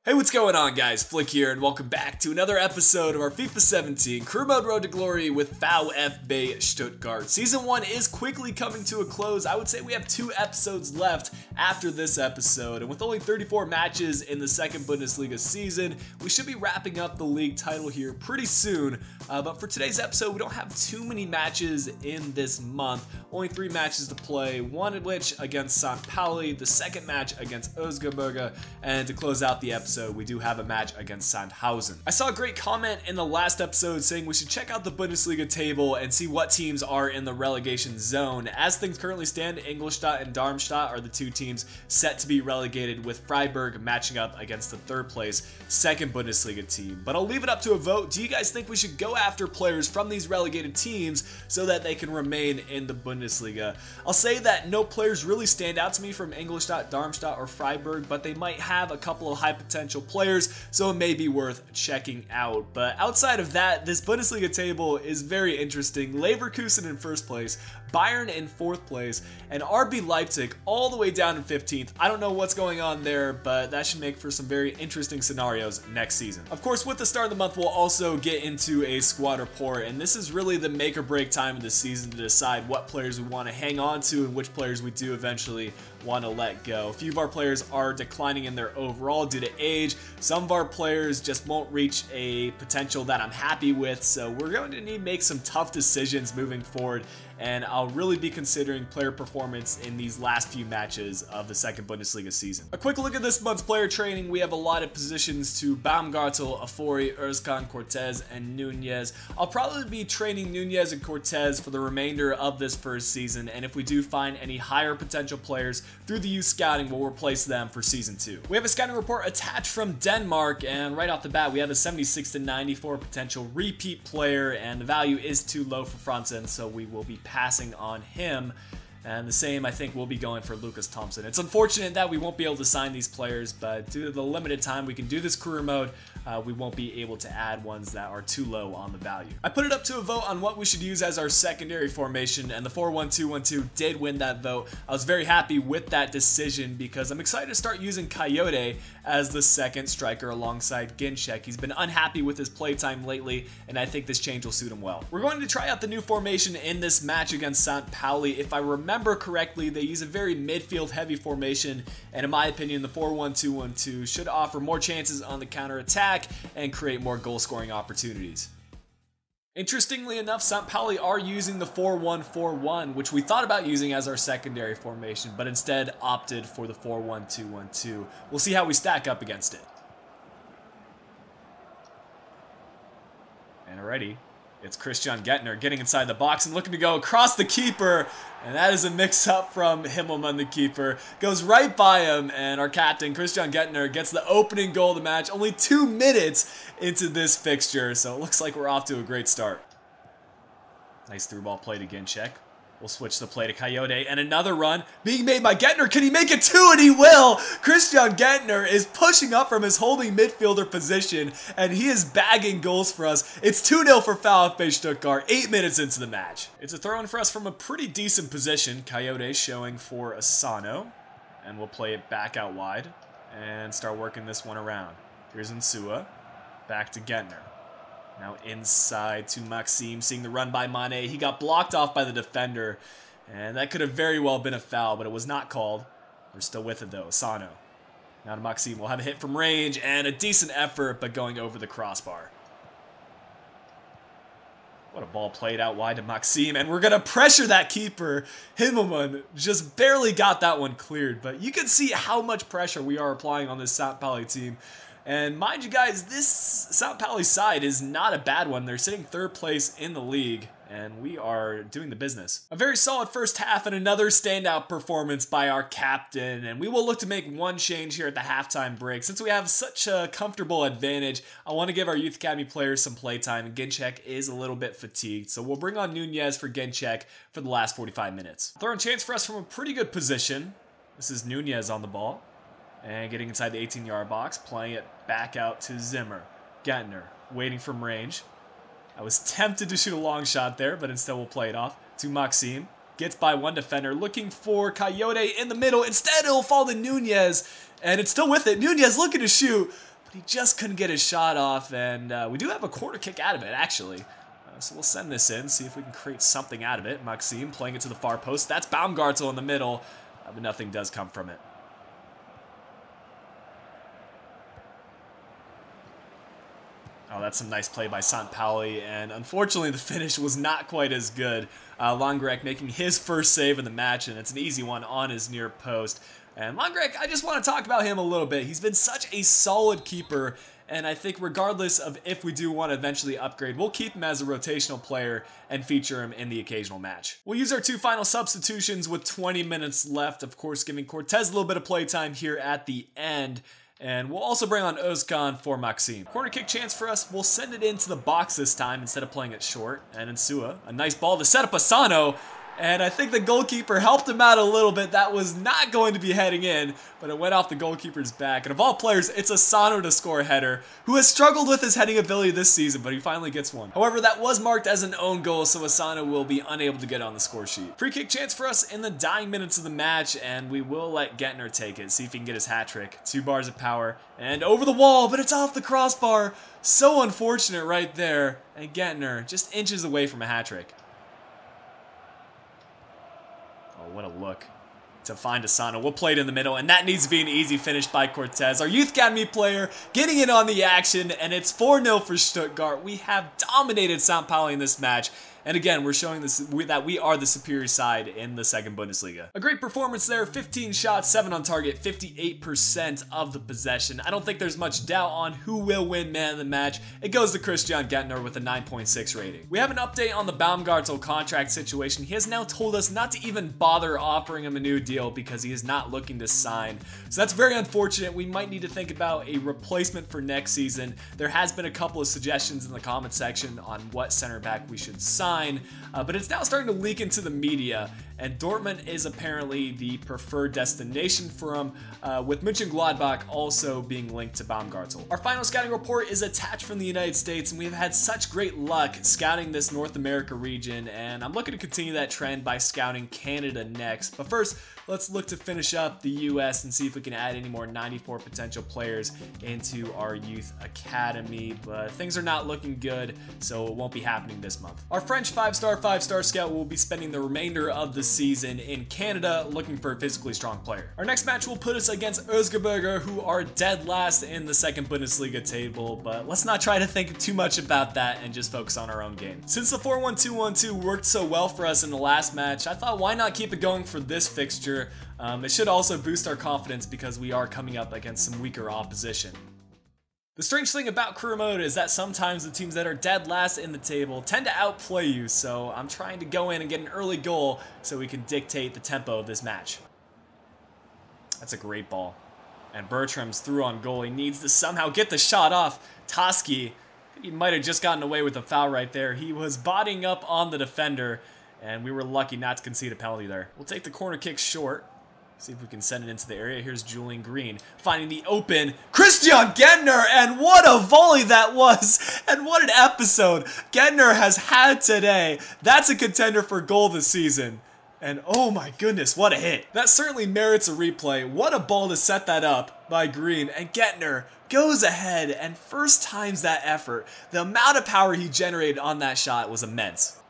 Hey, what's going on, guys? Flick here, and welcome back to another episode of our FIFA 17 Career Mode Road to Glory with VfB Stuttgart. Season 1 is quickly coming to a close. I would say we have 2 episodes left after this episode, and with only 34 matches in the second Bundesliga season, we should be wrapping up the league title here pretty soon. But for today's episode, we don't have too many matches in this month. Only 3 matches to play, one of which against St. Pauli, the second match against Erzgebirge, and to close out the episode, we do have a match against Sandhausen. I saw a great comment in the last episode saying we should check out the Bundesliga table and see what teams are in the relegation zone. As things currently stand, Ingolstadt and Darmstadt are the 2 teams set to be relegated, with Freiburg matching up against the 3rd place second Bundesliga team. But I'll leave it up to a vote. Do you guys think we should go after players from these relegated teams so that they can remain in the Bundesliga? I'll say that no players really stand out to me from Ingolstadt, Darmstadt, or Freiburg, but they might have a couple of high potential players, so it may be worth checking out. But outside of that, this Bundesliga table is very interesting. Leverkusen in 1st place, Bayern in 4th place, and RB Leipzig all the way down in 15th. I don't know what's going on there, but that should make for some very interesting scenarios next season. Of course, with the start of the month, we'll also get into a squad report, and this is really the make or break time of the season to decide what players we want to hang on to and which players we do eventually want to let go. A few of our players are declining in their overall due to age. Some of our players just won't reach a potential that I'm happy with, so we're going to need to make some tough decisions moving forward, and I'll really be considering player performance in these last few matches of the second Bundesliga season. A quick look at this month's player training. We have allotted positions to Baumgartel, Afori, Özcan, Cortez, and Nunez. I'll probably be training Nunez and Cortez for the remainder of this first season, and if we do find any higher potential players through the youth scouting, we'll replace them for season 2. We have a scouting report attached from Denmark, and right off the bat we have a 76 to 94 potential repeat player, and the value is too low for Franzen, so we will be passing on him. And the same, I think, we'll be going for Lucas Thompson. It's unfortunate that we won't be able to sign these players, but due to the limited time we can do this career mode, we won't be able to add ones that are too low on the value. I put it up to a vote on what we should use as our secondary formation, and the 4-1-2-1-2 did win that vote. I was very happy with that decision because I'm excited to start using Coyote as the second striker alongside Ginczek. He's been unhappy with his playtime lately, and I think this change will suit him well. We're going to try out the new formation in this match against St. Pauli. If I remember correctly, they use a very midfield heavy formation, and in my opinion, the 4-1-2-1-2 should offer more chances on the counter attack and create more goal scoring opportunities. Interestingly enough, St. Pauli are using the 4-1-4-1, which we thought about using as our secondary formation, but instead opted for the 4-1-2-1-2. We'll see how we stack up against it. And already, it's Christian Gentner getting inside the box and looking to go across the keeper, and that is a mix-up from Himmelmann, the keeper. Goes right by him, and our captain, Christian Gentner, gets the opening goal of the match only 2 minutes into this fixture, so it looks like we're off to a great start. Nice through ball play to Ginczek. We'll switch the play to Coyote, and another run being made by Gentner. Can he make it 2? And he will! Christian Gentner is pushing up from his holding midfielder position, and he is bagging goals for us. It's 2-0 for VfB Stuttgart, 8 minutes into the match. It's a throw-in for us from a pretty decent position. Coyote showing for Asano, and we'll play it back out wide and start working this one around. Here's Insua, back to Gentner. Now inside to Maxime, seeing the run by Mane. He got blocked off by the defender, and that could have very well been a foul, but it was not called. We're still with it though. Asano. Now to Maxime. We'll have a hit from range, and a decent effort, but going over the crossbar. What a ball played out wide to Maxime, and we're going to pressure that keeper. Himmelmann just barely got that one cleared, but you can see how much pressure we are applying on this St. Pauli team. And mind you guys, this St. Pauli side is not a bad one. They're sitting 3rd place in the league, and we are doing the business. A very solid first half and another standout performance by our captain, and we will look to make one change here at the halftime break. Since we have such a comfortable advantage, I want to give our Youth Academy players some playtime, and Ginczek is a little bit fatigued, so we'll bring on Nunez for Ginczek for the last 45 minutes. Throwing chance for us from a pretty good position. This is Nunez on the ball. And getting inside the 18-yard box, playing it back out to Zimmer. Gentner, waiting from range. I was tempted to shoot a long shot there, but instead we'll play it off to Maxime. Gets by one defender, looking for Coyote in the middle. Instead, it'll fall to Nunez, and it's still with it. Nunez looking to shoot, but he just couldn't get his shot off, and we do have a corner kick out of it, actually. So we'll send this in, see if we can create something out of it. Maxime playing it to the far post. That's Baumgartel in the middle, but nothing does come from it. Oh, that's some nice play by Pauli, and unfortunately the finish was not quite as good. Longrek making his first save of the match, and it's an easy one on his near post. And Longrek, I just want to talk about him a little bit. He's been such a solid keeper, and I think regardless of if we do want to eventually upgrade, we'll keep him as a rotational player and feature him in the occasional match. We'll use our 2 final substitutions with 20 minutes left, of course giving Cortez a little bit of playtime here at the end. And we'll also bring on Özkan for Maxime. Corner kick chance for us. We'll send it into the box this time instead of playing it short. And Insua, a nice ball to set up Asano. And I think the goalkeeper helped him out a little bit. That was not going to be heading in, but it went off the goalkeeper's back. And of all players, it's Asano to score a header, who has struggled with his heading ability this season, but he finally gets one. However, that was marked as an own goal, so Asano will be unable to get on the score sheet. Free kick chance for us in the dying minutes of the match, and we will let Gettner take it, see if he can get his hat trick. 2 bars of power, and over the wall, but it's off the crossbar. So unfortunate right there, and Gettner just inches away from a hat trick. Oh, what a look to find Asano. We'll play it in the middle, and that needs to be an easy finish by Cortez. Our Youth Academy player getting in on the action, and it's 4-0 for Stuttgart. We have dominated St. Pauli in this match. And again, we're showing this, that we are the superior side in the second Bundesliga. A great performance there, 15 shots, 7 on target, 58% of the possession. I don't think there's much doubt on who will win man of the match. It goes to Christian Gettner with a 9.6 rating. We have an update on the Baumgartel contract situation. He has now told us not to even bother offering him a new deal because he is not looking to sign. So that's very unfortunate. We might need to think about a replacement for next season. There has been a couple of suggestions in the comment section on what center back we should sign. But it's now starting to leak into the media, and Dortmund is apparently the preferred destination for him, with Mönchengladbach also being linked to Baumgartel. Our final scouting report is attached from the United States, and we've had such great luck scouting this North America region, and I'm looking to continue that trend by scouting Canada next. But first, let's look to finish up the US and see if we can add any more 94 potential players into our youth academy, but things are not looking good, so it won't be happening this month. Our French 5-star scout will be spending the remainder of the season in Canada looking for a physically strong player. Our next match will put us against Erzgebirge, who are dead last in the second Bundesliga table, but let's not try to think too much about that and just focus on our own game. Since the 4-1-2-1-2 worked so well for us in the last match, I thought why not keep it going for this fixture. It should also boost our confidence because we are coming up against some weaker opposition. The strange thing about career mode is that sometimes the teams that are dead last in the table tend to outplay you, so I'm trying to go in and get an early goal so we can dictate the tempo of this match. That's a great ball. And Bertram's through on goal. He needs to somehow get the shot off. Toski, he might have just gotten away with a foul right there. He was bodying up on the defender, and we were lucky not to concede a penalty there. We'll take the corner kick short. See if we can send it into the area. Here's Julian Green finding the open Christian Gettner, and what a volley that was, and what an episode Gettner has had today. That's a contender for goal this season. And oh my goodness, what a hit. That certainly merits a replay. What a ball to set that up by Green, and Gettner goes ahead and first times that effort. The amount of power he generated on that shot was immense.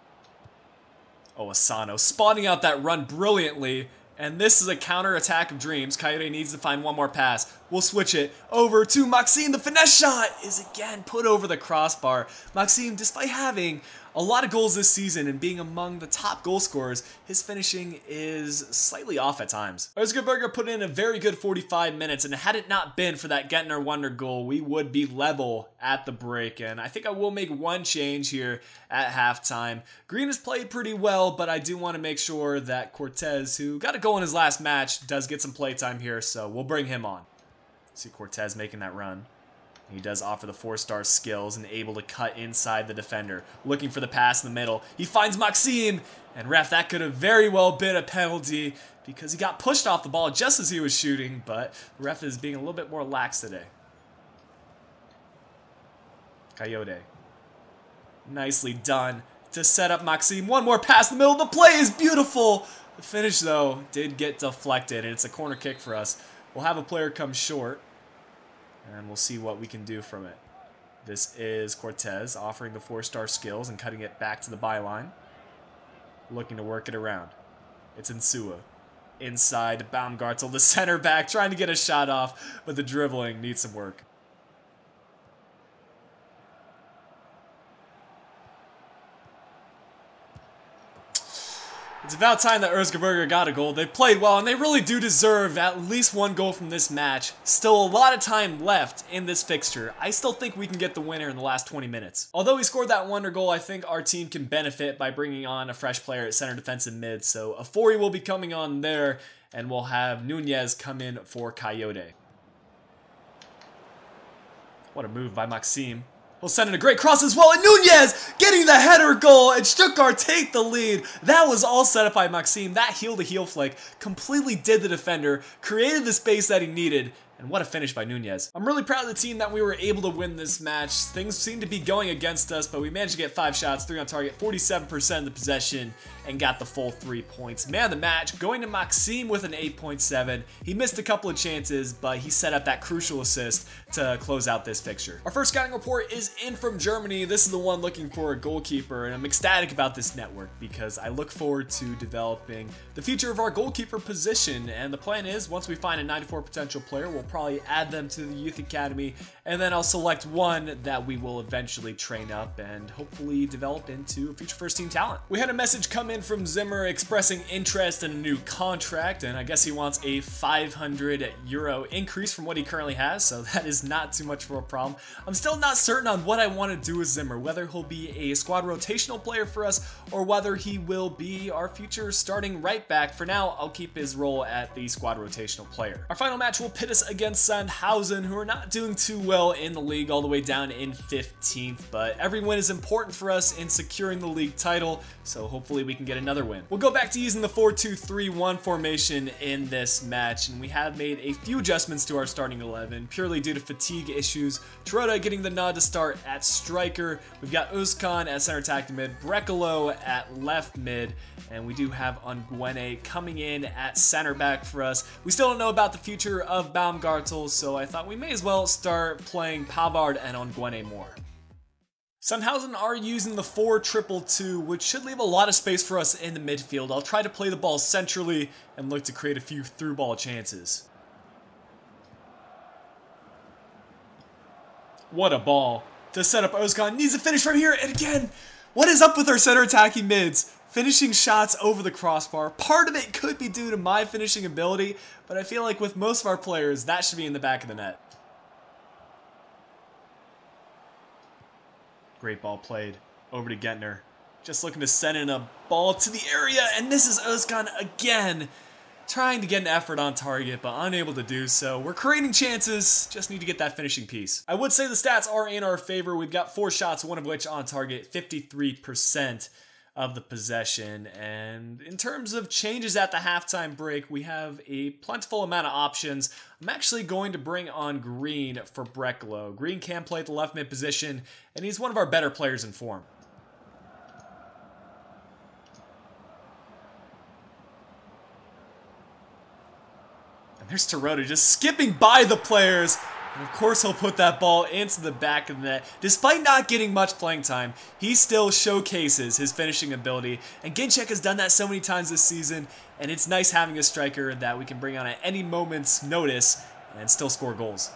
Oh, Asano spotting out that run brilliantly. And this is a counter-attack of dreams. Coyote needs to find one more pass. We'll switch it over to Maxime. The finesse shot is again put over the crossbar. Maxime, despite having a lot of goals this season and being among the top goal scorers, his finishing is slightly off at times. Erzgebirge put in a very good 45 minutes, and had it not been for that Gettner wonder goal, we would be level at the break, and I think I will make one change here at halftime. Green has played pretty well, but I do want to make sure that Cortez, who got a goal in his last match, does get some playtime here, so we'll bring him on. See Cortez making that run. He does offer the 4-star skills and able to cut inside the defender. Looking for the pass in the middle. He finds Maxime, and ref, that could have very well been a penalty because he got pushed off the ball just as he was shooting, but the ref is being a little bit more lax today. Coyote. Nicely done to set up Maxime. One more pass in the middle. The play is beautiful. The finish, though, did get deflected, and it's a corner kick for us. We'll have a player come short. and we'll see what we can do from it. This is Cortez offering the 4-star skills and cutting it back to the byline. Looking to work it around. It's Insua. Inside Baumgartel, the center back, trying to get a shot off, but the dribbling needs some work. It's about time that Erzgebirge got a goal. They played well, and they really do deserve at least one goal from this match. Still a lot of time left in this fixture. I still think we can get the winner in the last 20 minutes. Although we scored that wonder goal, I think our team can benefit by bringing on a fresh player at center defensive mid. So Afori will be coming on there, and we'll have Nunez come in for Coyote. What a move by Maxime. We'll send in a great cross as well, and Nunez getting the header goal, and Stuttgart take the lead. That was all set up by Maxime. That heel-to-heel flick completely did the defender, created the space that he needed, and what a finish by Nunez. I'm really proud of the team that we were able to win this match. Things seem to be going against us, but we managed to get 5 shots, 3 on target, 47% of the possession, and got the full 3 points. Man of the match, going to Maxime with an 8.7. He missed a couple of chances, but he set up that crucial assist to close out this fixture. Our first scouting report is in from Germany. This is the one looking for a goalkeeper, and I'm ecstatic about this network because I look forward to developing the future of our goalkeeper position. And the plan is, once we find a 94 potential player, we'll probably add them to the youth academy, and then I'll select one that we will eventually train up and hopefully develop into a future first team talent. We had a message come in from Zimmer expressing interest in a new contract, and I guess he wants a 500 euro increase from what he currently has, so that is not too much of a problem. I'm still not certain on what I want to do with Zimmer, whether he'll be a squad rotational player for us or whether he will be our future starting right back. For now, I'll keep his role at the squad rotational player. Our final match will pit us against Sandhausen, who are not doing too well in the league, all the way down in 15th, but every win is important for us in securing the league title, so hopefully we can get another win. We'll go back to using the 4-2-3-1 formation in this match, and we have made a few adjustments to our starting 11 purely due to fatigue issues. Terota getting the nod to start at striker. We've got Özkan at center attacking mid, Brekalo at left mid, and we do have Nguene coming in at center back for us. We still don't know about the future of Baumgartel, so I thought we may as well start playing Pavard and Nguene more. Sandhausen are using the 4-2-2-2, which should leave a lot of space for us in the midfield. I'll try to play the ball centrally and look to create a few through ball chances. What a ball. To set up Özkan, needs to finish from here, and again, what is up with our center attacking mids? Finishing shots over the crossbar. Part of it could be due to my finishing ability, but I feel like with most of our players, that should be in the back of the net. Great ball played. Over to Gentner. Just looking to send in a ball to the area, and this is Özkan again. Trying to get an effort on target, but unable to do so. We're creating chances, just need to get that finishing piece. I would say the stats are in our favor. We've got 4 shots, one of which on target, 53% of the possession. And in terms of changes at the halftime break, we have a plentiful amount of options. I'm actually going to bring on Green for Brekalo. Green can play at the left mid position, and he's one of our better players in form. And there's Terota just skipping by the players. And of course he'll put that ball into the back of the net. Despite not getting much playing time, he still showcases his finishing ability. And Ginczek has done that so many times this season, and it's nice having a striker that we can bring on at any moment's notice and still score goals.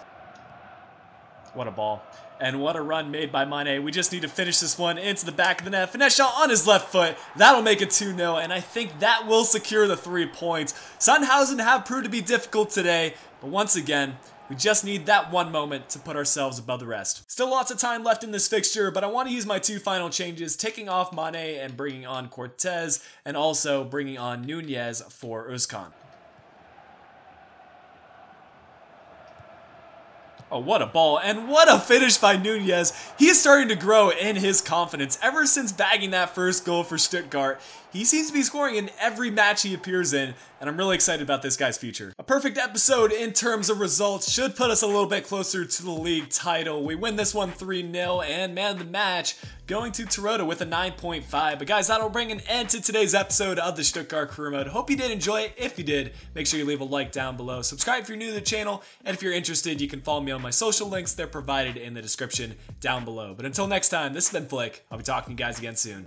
What a ball. And what a run made by Mane. We just need to finish this one into the back of the net. Finesse shot on his left foot. That'll make it 2-0, and I think that will secure the 3 points. Sandhausen have proved to be difficult today, but once again, we just need that one moment to put ourselves above the rest. Still lots of time left in this fixture, but I want to use my 2 final changes, taking off Mane and bringing on Cortez, and also bringing on Nunez for Özkan. Oh, what a ball, and what a finish by Nunez. He is starting to grow in his confidence. Ever since bagging that first goal for Stuttgart, he seems to be scoring in every match he appears in, and I'm really excited about this guy's future. perfect episode in terms of results. Should put us a little bit closer to the league title. We win this one 3-0, and man of the match going to Toronto with a 9.5. But guys, that'll bring an end to today's episode of the Stuttgart Career Mode. Hope you did enjoy it. If you did, make sure you leave a like down below. Subscribe if you're new to the channel, and if you're interested, you can follow me on my social links. They're provided in the description down below. But until next time, this has been Flick. I'll be talking to you guys again soon.